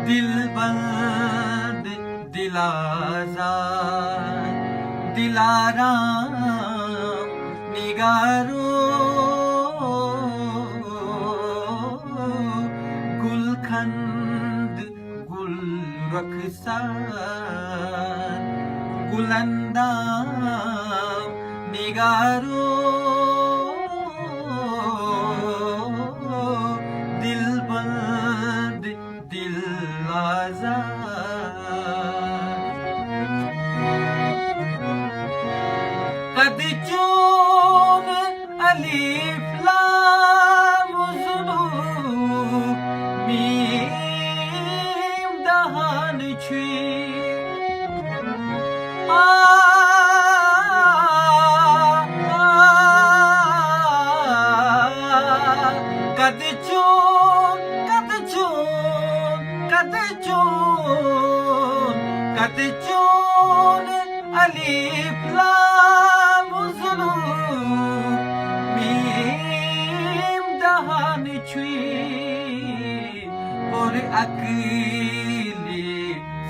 दिलबंद दिलाज़ार दिलाराम निगारो गुलखंद गुल रखसार गुलंदाम निगारो दिलबंद दिलाज़ार कद चून अलिफ लाम ज़ुलू मीम दहान छुई कद चून कद चून कद चून कद चून अलिफ लाम ज़ुलू मीम दहान छुई और अक़ली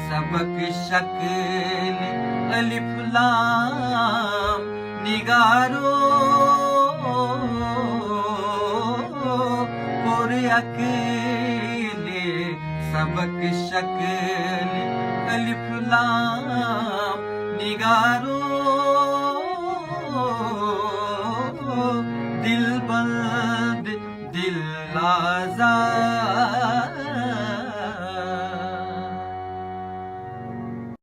सबक शक्ल अलिफ लाम निगारो और अक़ली सबक शक्ल अलिफ लाम निगारो दिलबंद दिलाज़ार